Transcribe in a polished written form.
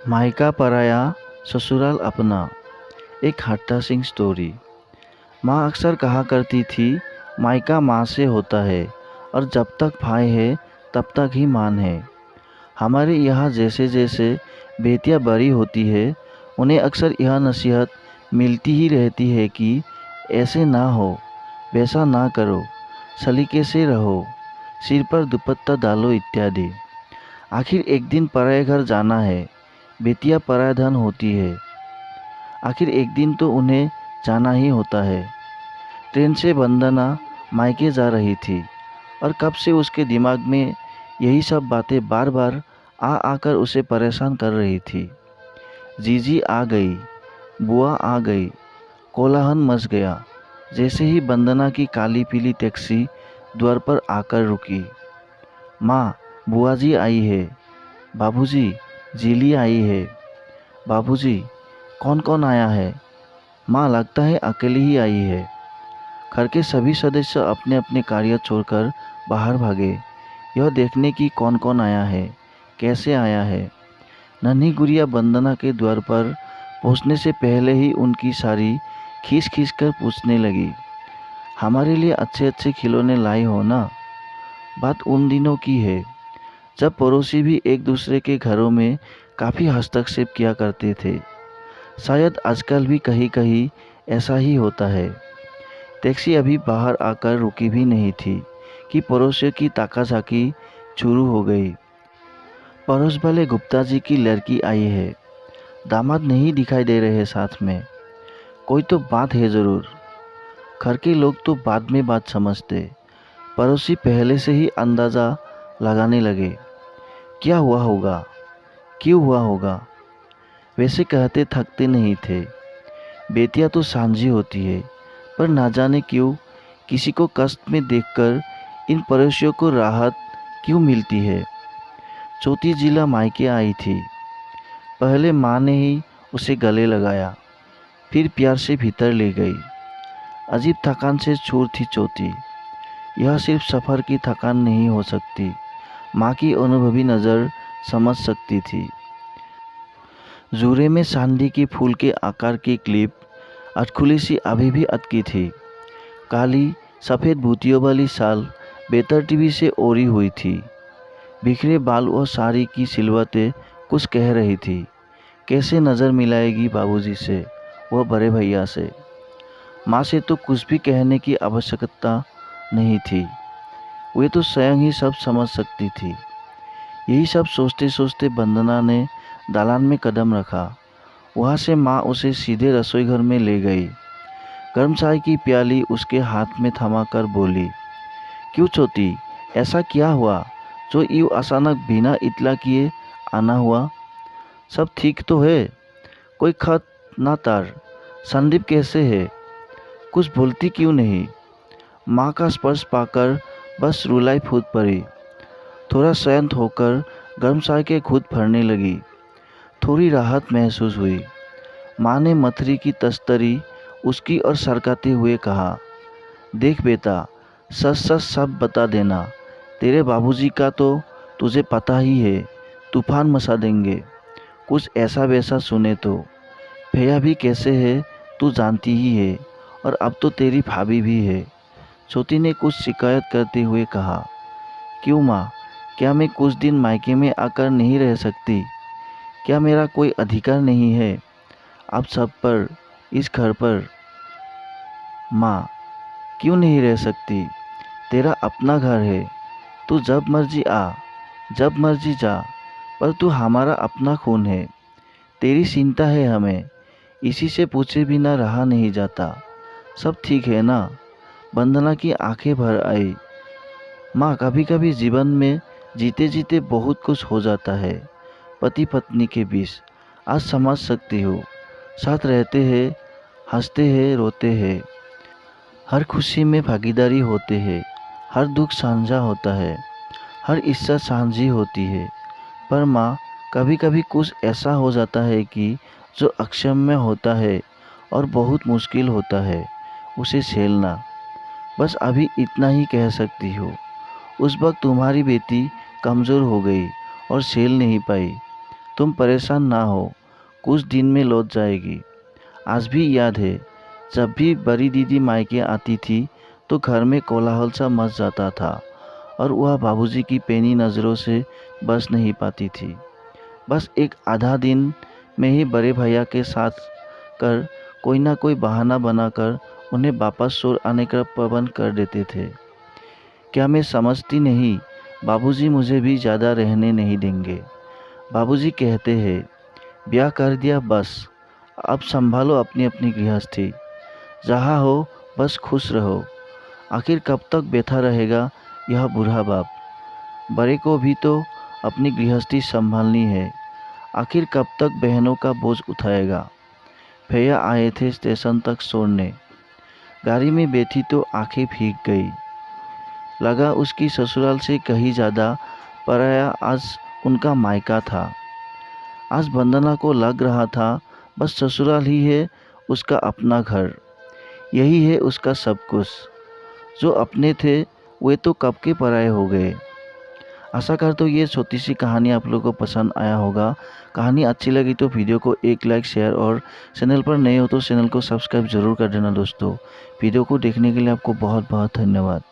मायका पराया ससुराल अपना। एक हट्टा सिंह स्टोरी। माँ अक्सर कहा करती थी, मायका माँ से होता है और जब तक भाई है तब तक ही मान है। हमारे यहाँ जैसे जैसे बेटियाँ बड़ी होती है उन्हें अक्सर यह नसीहत मिलती ही रहती है कि ऐसे ना हो, वैसा ना करो, सलीके से रहो, सिर पर दुपट्टा डालो इत्यादि। आखिर एक दिन पराये घर जाना है, बेटियाँ पराया धन होती है। आखिर एक दिन तो उन्हें जाना ही होता है। ट्रेन से वंदना मायके जा रही थी और कब से उसके दिमाग में यही सब बातें बार बार आ आकर उसे परेशान कर रही थी। जीजी आ गई, बुआ आ गई, कोलाहल मच गया। जैसे ही वंदना की काली पीली टैक्सी द्वार पर आकर रुकी। माँ, बुआ जी आई है। बाबूजी, जीली आई है। बाबूजी, कौन कौन आया है? माँ, लगता है अकेली ही आई है। घर के सभी सदस्य अपने अपने कार्य छोड़कर बाहर भागे, यह देखने की कौन कौन आया है, कैसे आया है। नन्ही गुड़िया वंदना के द्वार पर पहुंचने से पहले ही उनकी सारी खींच खींच कर पूछने लगी, हमारे लिए अच्छे अच्छे खिलौने लाई हो ना? बात उन दिनों की है जब पड़ोसी भी एक दूसरे के घरों में काफ़ी हस्तक्षेप किया करते थे। शायद आजकल भी कहीं कहीं ऐसा ही होता है। टैक्सी अभी बाहर आकर रुकी भी नहीं थी कि पड़ोसियों की ताकाझाकी शुरू हो गई। पड़ोस वाले गुप्ता जी की लड़की आई है। दामाद नहीं दिखाई दे रहे साथ में। कोई तो बात है ज़रूर। घर के लोग तो बाद में बात समझते, पड़ोसी पहले से ही अंदाज़ा लगाने लगे। क्या हुआ होगा, क्यों हुआ होगा? वैसे कहते थकते नहीं थे। बेटियां तो सांझी होती है, पर ना जाने क्यों किसी को कष्ट में देखकर इन पड़ोसियों को राहत क्यों मिलती है। चौथी जिला मायके आई थी। पहले माँ ने ही उसे गले लगाया, फिर प्यार से भीतर ले गई। अजीब थकान से चूर थी चौथी। यह सिर्फ सफ़र की थकान नहीं हो सकती, माँ की अनुभवी नज़र समझ सकती थी। जूरे में चांदी की फूल के आकार की क्लिप अटखुली सी अभी भी अटकी थी। काली सफ़ेद बूटियों वाली शाल बेतरतीबी से ओढ़ी हुई थी। बिखरे बाल और साड़ी की सिलवटें कुछ कह रही थी। कैसे नज़र मिलाएगी बाबूजी से, वह बड़े भैया से? माँ से तो कुछ भी कहने की आवश्यकता नहीं थी, वे तो स्वयं ही सब समझ सकती थी। यही सब सोचते सोचते वंदना ने दालान में कदम रखा। वहाँ से माँ उसे सीधे रसोई घर में ले गई। गर्म चाय की प्याली उसके हाथ में थमाकर बोली, क्यों छोटी, ऐसा क्या हुआ जो यूँ अचानक बिना इत्तला किए आना हुआ? सब ठीक तो है? कोई खत ना तार? संदीप कैसे है? कुछ बोलती क्यों नहीं? माँ का स्पर्श पाकर बस रुलाई फूट पड़ी। थोड़ा शांत होकर गर्म चाय के घूंट भरने लगी। थोड़ी राहत महसूस हुई। माँ ने मथरी की तस्तरी उसकी ओर सरकाते हुए कहा, देख बेटा, सच सच सब बता देना। तेरे बाबूजी का तो तुझे पता ही है, तूफान मचा देंगे। कुछ ऐसा वैसा सुने तो। भैया भी कैसे है तू जानती ही है, और अब तो तेरी भाभी भी है। छोटी ने कुछ शिकायत करते हुए कहा, क्यों माँ, क्या मैं कुछ दिन मायके में आकर नहीं रह सकती? क्या मेरा कोई अधिकार नहीं है आप सब पर, इस घर पर? माँ, क्यों नहीं रह सकती? तेरा अपना घर है, तू जब मर्जी आ, जब मर्जी जा, पर तू हमारा अपना खून है। तेरी चिंता है हमें, इसी से पूछे बिना रहा नहीं जाता। सब ठीक है ना? वंदना की आंखें भर आई। माँ, कभी कभी जीवन में जीते जीते बहुत कुछ हो जाता है। पति पत्नी के बीच आज समझ सकती हो, साथ रहते हैं, हंसते हैं, रोते हैं, हर खुशी में भागीदारी होते हैं, हर दुख साझा होता है, हर इच्छा साझी होती है। पर माँ, कभी कभी कुछ ऐसा हो जाता है कि जो अक्षम्य होता है और बहुत मुश्किल होता है उसे झेलना। बस अभी इतना ही कह सकती हो। उस वक्त तुम्हारी बेटी कमज़ोर हो गई और झेल नहीं पाई। तुम परेशान ना हो, कुछ दिन में लौट जाएगी। आज भी याद है, जब भी बड़ी दीदी मायके आती थी तो घर में कोलाहल सा मच जाता था और वह बाबूजी की पैनी नज़रों से बच नहीं पाती थी। बस एक आधा दिन में ही बड़े भैया के साथ कर कोई ना कोई बहाना बनाकर उन्हें वापस सो आने का प्रबंध कर देते थे। क्या मैं समझती नहीं, बाबूजी मुझे भी ज़्यादा रहने नहीं देंगे। बाबूजी कहते हैं, ब्याह कर दिया बस, अब संभालो अपनी अपनी गृहस्थी, जहाँ हो बस खुश रहो। आखिर कब तक बैठा रहेगा यह बूढ़ा बाप? बड़े को भी तो अपनी गृहस्थी संभालनी है, आखिर कब तक बहनों का बोझ उठाएगा। भैया आए थे स्टेशन तक छोड़ने, गाड़ी में बैठी तो आंखें भीग गई। लगा उसकी ससुराल से कहीं ज़्यादा पराया आज उनका मायका था। आज वंदना को लग रहा था बस ससुराल ही है उसका अपना घर, यही है उसका सब कुछ। जो अपने थे वे तो कब के पराये हो गए। आशा करता हूँ ये छोटी सी कहानी आप लोगों को पसंद आया होगा। कहानी अच्छी लगी तो वीडियो को एक लाइक शेयर और चैनल पर नए हो तो चैनल को सब्सक्राइब जरूर कर देना दोस्तों। वीडियो को देखने के लिए आपको बहुत बहुत धन्यवाद।